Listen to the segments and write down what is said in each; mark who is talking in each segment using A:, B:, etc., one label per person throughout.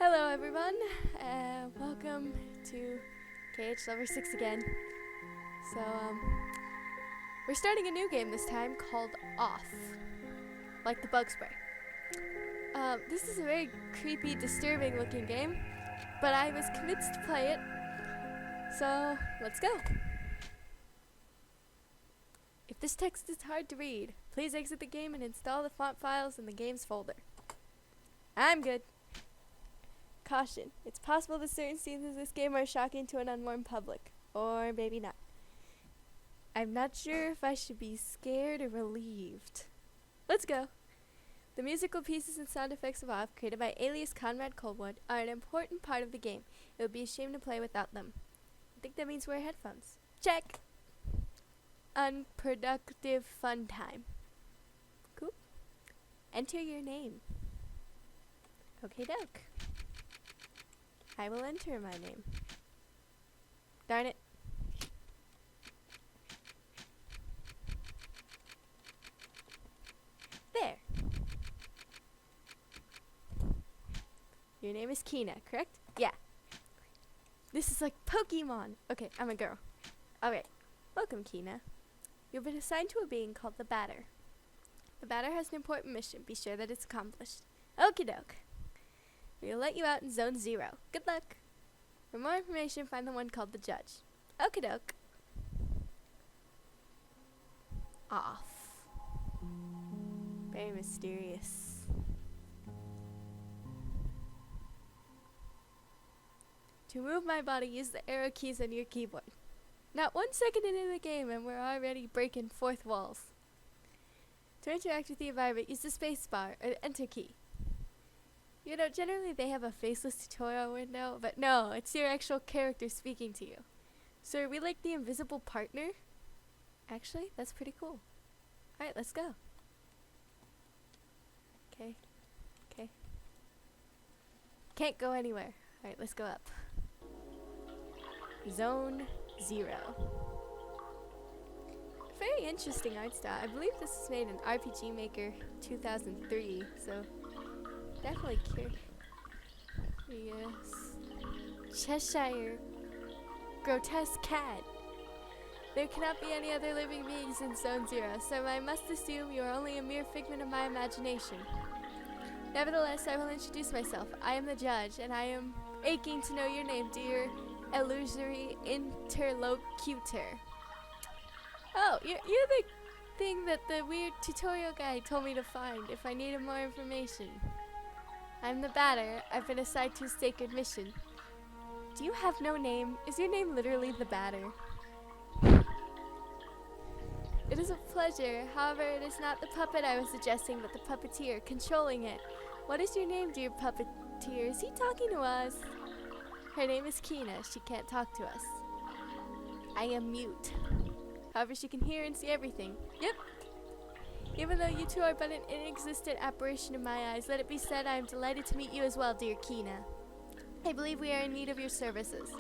A: Hello everyone, welcome to KH Lover 6 again. So, we're starting a new game this time called Off, like the bug spray. This is a very creepy, disturbing looking game, but I was convinced to play it, so let's go. If this text is hard to read, please exit the game and install the font files in the games folder. I'm good. Caution, it's possible that certain scenes of this game are shocking to an unwarned public. Or maybe not. I'm not sure if I should be scared or relieved. Let's go. The musical pieces and sound effects of Off, created by alias Conrad Coldwood, are an important part of the game. It would be a shame to play without them. I think that means wear headphones. Check! Unproductive fun time. Cool. Enter your name. Okay, doke. I will enter my name. Darn it. There. Your name is Kina, correct? Yeah. This is like Pokemon. Okay, I'm a girl. Alright. Welcome, Kina. You've been assigned to a being called the Batter. The Batter has an important mission. Be sure that it's accomplished. Okie doke. We'll let you out in Zone 0. Good luck. For more information, find the one called the Judge. Okie doke. Off. Very mysterious. To move my body, use the arrow keys on your keyboard. Not 1 second into the game and we're already breaking fourth walls. To interact with the environment, use the space bar or the enter key. You know, generally they have a faceless tutorial window, but no, it's your actual character speaking to you. So are we like the invisible partner? Actually, that's pretty cool. Alright, let's go. Okay. Okay. Can't go anywhere. Alright, let's go up. Zone 0. Very interesting art style. I believe this was made in RPG Maker 2003, so definitely curious. Cheshire grotesque cat. There cannot be any other living beings in Zone 0, so I must assume you are only a mere figment of my imagination. Nevertheless, I will introduce myself. I am the Judge, and I am aching to know your name, dear illusory interlocutor. Oh, you're the thing that the weird tutorial guy told me to find if I needed more information. I'm the Batter. I've been assigned to a sacred mission. Do you have no name? Is your name literally the Batter? It is a pleasure. However, it is not the puppet I was suggesting, but the puppeteer controlling it. What is your name, dear puppeteer? Is he talking to us? Her name is Kina. She can't talk to us. I am mute. However, she can hear and see everything. Yep. Even though you two are but an inexistent apparition in my eyes, let it be said I am delighted to meet you as well, dear Kina. I believe we are in need of your services.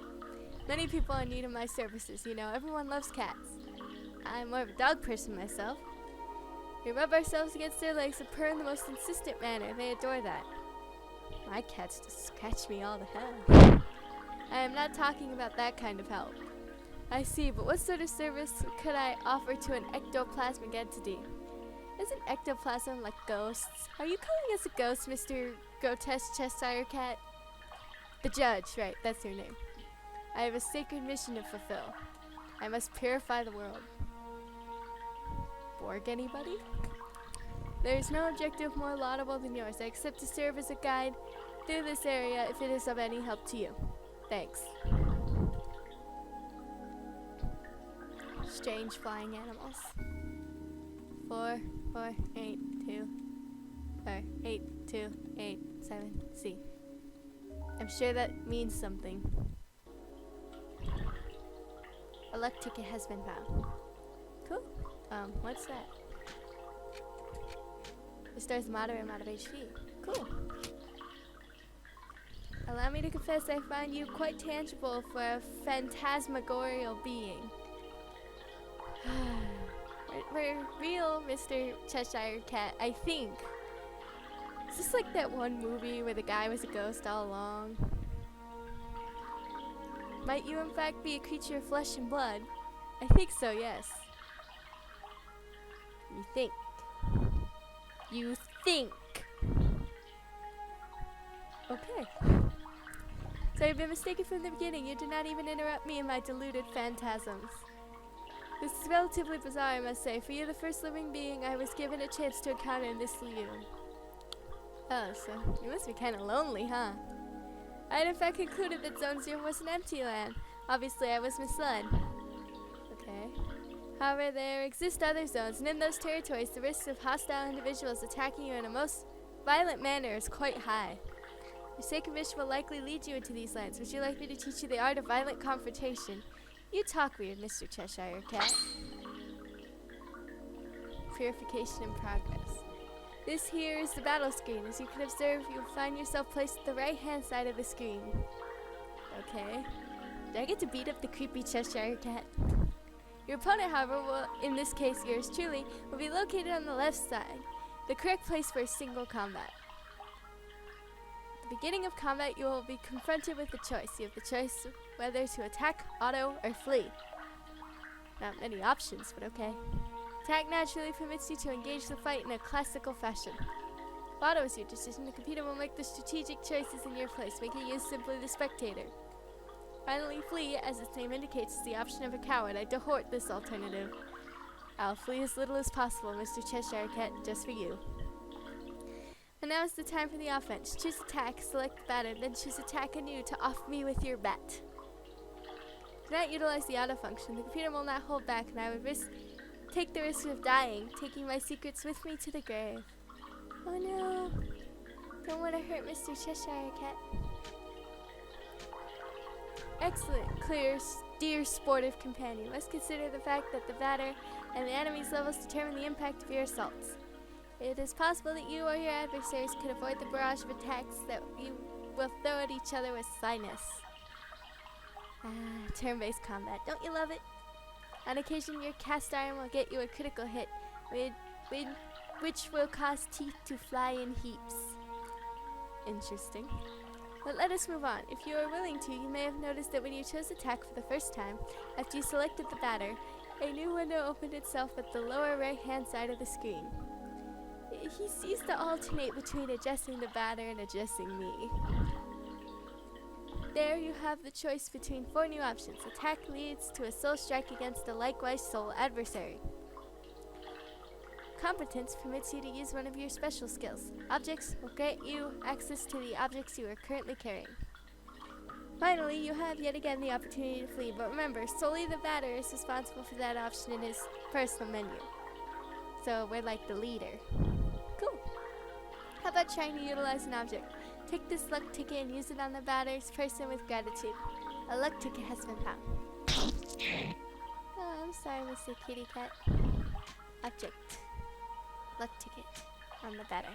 A: Many people are in need of my services, you know. Everyone loves cats. I'm more of a dog person myself. We rub ourselves against their legs and purr in the most insistent manner. They adore that. My cats just scratch me all the hell. I am not talking about that kind of help. I see, but what sort of service could I offer to an ectoplasmic entity? Isn't ectoplasm like ghosts? Are you calling us a ghost, Mr. Grotesque Cheshire Cat? The Judge, right, that's your name. I have a sacred mission to fulfill. I must purify the world. Borg anybody? There is no objective more laudable than yours. I accept to serve as a guide through this area if it is of any help to you. Thanks. Strange flying animals. 4, 4, 8, 2, or 8, 2, 8, 7, C. I'm sure that means something. A luck ticket has been found. Cool. What's that? Restores a moderate amount of HP. Cool. Allow me to confess I find you quite tangible for a phantasmagorial being. We're real, Mr. Cheshire Cat, I think. this like that one movie where the guy was a ghost all along? Might you in fact be a creature of flesh and blood? I think so, yes. You think. You think. Okay. So I've been mistaken from the beginning. You did not even interrupt me in my deluded phantasms. This is relatively bizarre, I must say. For you, the first living being I was given a chance to encounter in this lagoon. Oh, so you must be kind of lonely, huh? I had in fact concluded that Zone 0 was an empty land. Obviously, I was misled. Okay. However, there exist other zones, and in those territories, the risk of hostile individuals attacking you in a most violent manner is quite high. Your sacred wish will likely lead you into these lands. Would you like me to teach you the art of violent confrontation? You talk weird, Mr. Cheshire Cat. Purification in progress. This here is the battle screen. As you can observe, you'll find yourself placed at the right-hand side of the screen. Okay. Do I get to beat up the creepy Cheshire Cat? Your opponent, however, will, in this case yours truly, will be located on the left side, the correct place for a single combat. At the beginning of combat, you will be confronted with a choice. You have the choice whether to attack, auto, or flee. Not many options, but okay. Attack naturally permits you to engage the fight in a classical fashion. Auto is your decision. The computer will make the strategic choices in your place, making you simply the spectator. Finally, flee, as its name indicates, is the option of a coward. I dehort this alternative. I'll flee as little as possible, Mr. Cheshire Cat, just for you. And now is the time for the offense. Choose attack, select the batter, then choose attack anew to off me with your bat. Do not utilize the auto function. The computer will not hold back, and I would take the risk of dying, taking my secrets with me to the grave. Oh no. Don't want to hurt Mr. Cheshire Cat. Excellent, clear, dear sportive companion. You must consider the fact that the batter and the enemy's levels determine the impact of your assaults. It is possible that you or your adversaries could avoid the barrage of attacks that you will throw at each other with slyness. Turn-based combat. Don't you love it? On occasion, your cast iron will get you a critical hit, which will cause teeth to fly in heaps. Interesting. But let us move on. If you are willing to, you may have noticed that when you chose attack for the first time, after you selected the batter, a new window opened itself at the lower right-hand side of the screen. He seems to alternate between adjusting the batter and adjusting me. There you have the choice between 4 new options. Attack leads to a soul strike against a likewise soul adversary. Competence permits you to use one of your special skills. Objects will grant you access to the objects you are currently carrying. Finally, you have yet again the opportunity to flee, but remember, solely the batter is responsible for that option in his personal menu. So we're like the leader. Cool. How about trying to utilize an object? Take this luck ticket and use it on the batter's person with gratitude. A luck ticket has been found. Oh, I'm sorry, Mr. Kitty Cat. Object. Luck ticket on the batter.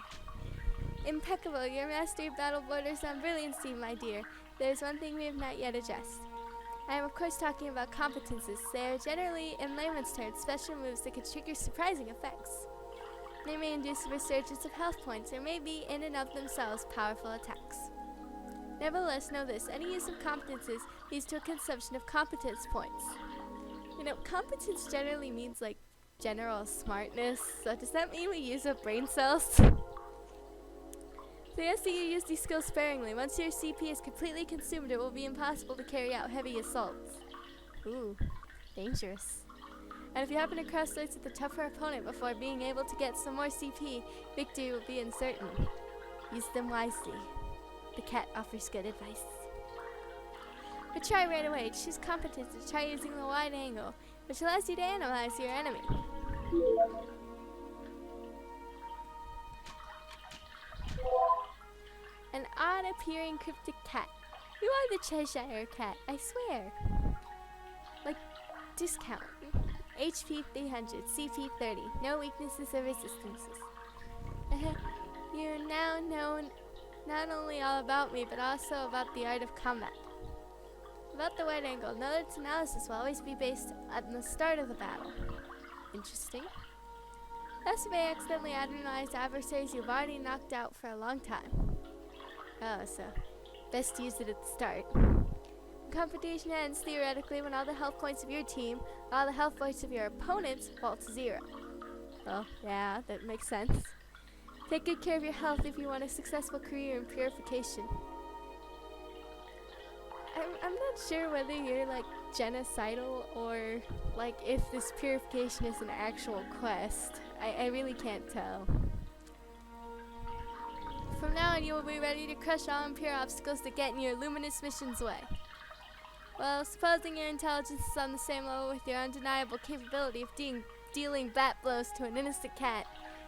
A: Impeccable. Your mastery of battle borders on brilliancy, my dear. There's one thing we have not yet addressed. I am of course talking about competences. They are generally, in layman's terms, special moves that can trigger surprising effects. They may induce a resurgence of health points, or may be, in and of themselves, powerful attacks. Nevertheless, know this, any use of competences leads to a consumption of competence points. You know, competence generally means, like, general smartness, so does that mean we use up brain cells? So yes, that you use these skills sparingly. Once your CP is completely consumed, it will be impossible to carry out heavy assaults. Ooh, dangerous. And if you happen to cross swords with a tougher opponent before being able to get some more CP, victory will be uncertain. Use them wisely. The cat offers good advice. But try right away. Choose competence and try using the wide angle, which allows you to analyze your enemy. An odd-appearing cryptic cat. You are the Cheshire Cat, I swear. Like, discount. HP 300, CP 30. No weaknesses or resistances. You now know not only all about me, but also about the art of combat. About the wide angle, know that its analysis will always be based on the start of the battle. Interesting. Thus you may accidentally adrenalize adversaries you've already knocked out for a long time. Oh, so best to use it at the start. Competition ends theoretically when all the health points of your team, all the health points of your opponents fall to 0. Well, yeah, that makes sense. Take good care of your health if you want a successful career in purification. I'm not sure whether you're like genocidal or like if this purification is an actual quest. I really can't tell. From now on, you will be ready to crush all impure obstacles that get in your luminous mission's way. Well, supposing your intelligence is on the same level with your undeniable capability of dealing bat blows to an innocent cat,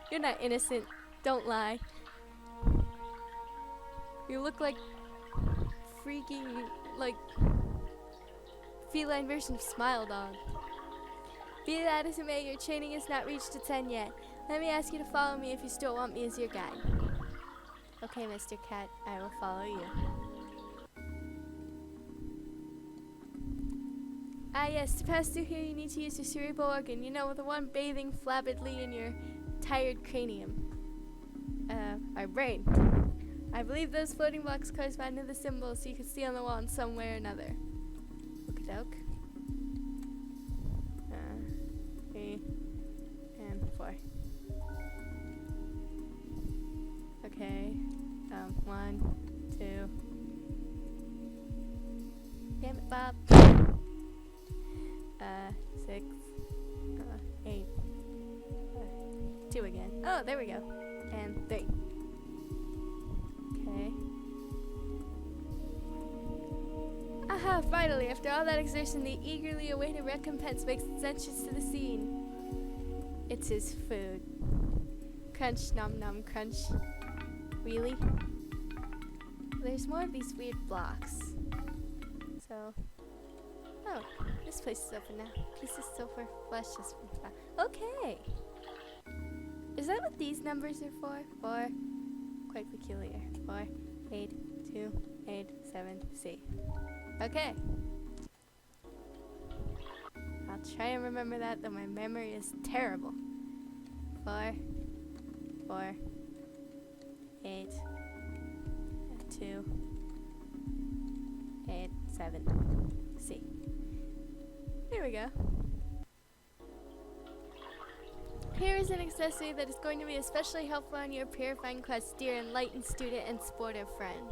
A: you're not innocent. Don't lie. You look like freaking, like, feline version of Smile Dog. Be that as it may, your training has not reached its end yet. Let me ask you to follow me if you still want me as your guide. Okay, Mr. Cat, I will follow you. Ah yes, to pass through here you need to use your cerebral organ, you know, the one bathing flabbedly in your tired cranium. Our brain. I believe those floating blocks correspond to the symbols you can see on the wall in some way or another. Okie-doke. 3 and 4. Okay. 1, 2. Damn it, Bob. 6, 8. 2 again. Oh, there we go. And 3. Okay. Aha, finally, after all that exertion, the eagerly awaited recompense makes its entrance to the scene. It's his food. Crunch, nom nom, crunch. Really? There's more of these weird blocks. So, oh, this place is open now. Pieces of silver, flesh has been found. Okay. Is that what these numbers are for? 4. Quite peculiar. 4, 8, 2, 8, 7, C. Okay. I'll try and remember that, though my memory is terrible. 4, 4, 8, 2, 8, 7, C. There we go. Here is an accessory that is going to be especially helpful on your purifying quest, dear enlightened student and sportive friend.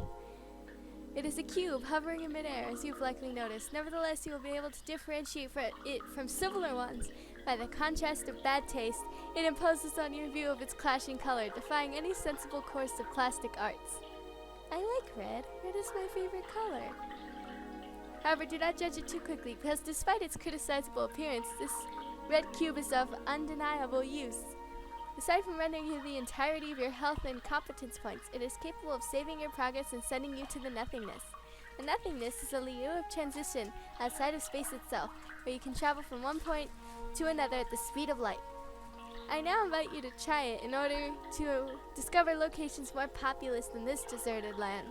A: It is a cube hovering in midair, as you've likely noticed. Nevertheless, you will be able to differentiate it from similar ones by the contrast of bad taste it imposes on your view of its clashing color, defying any sensible course of plastic arts. I like red. Red is my favorite color. However, do not judge it too quickly, because despite its criticizable appearance, this red cube is of undeniable use. Aside from rendering you the entirety of your health and competence points, it is capable of saving your progress and sending you to the nothingness. The nothingness is a lieu of transition outside of space itself, where you can travel from one point to another at the speed of light. I now invite you to try it in order to discover locations more populous than this deserted land.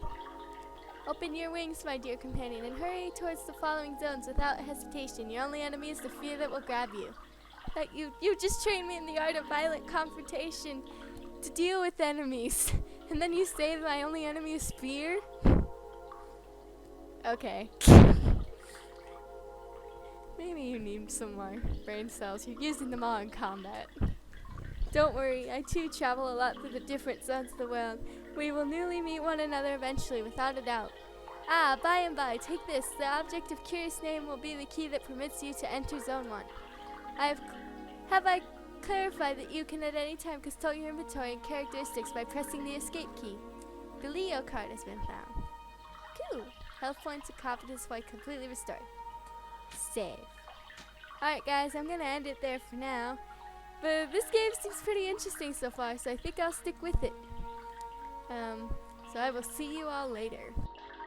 A: Open your wings, my dear companion, and hurry towards the following zones without hesitation. Your only enemy is the fear that will grab you. That you just trained me in the art of violent confrontation to deal with enemies. And then you say that my only enemy is fear? Okay. Maybe you need some more brain cells. You're using them all in combat. Don't worry, I too travel a lot through the different zones of the world. We will newly meet one another eventually, without a doubt. Ah, by and by, take this. The object of curious name will be the key that permits you to enter Zone 1. Have I clarified that you can at any time consult your inventory and characteristics by pressing the escape key? The Leo card has been found. Cool. Health points and competence point completely restored. Save. Alright guys, I'm gonna end it there for now. But this game seems pretty interesting so far, so I think I'll stick with it. So I will see you all later.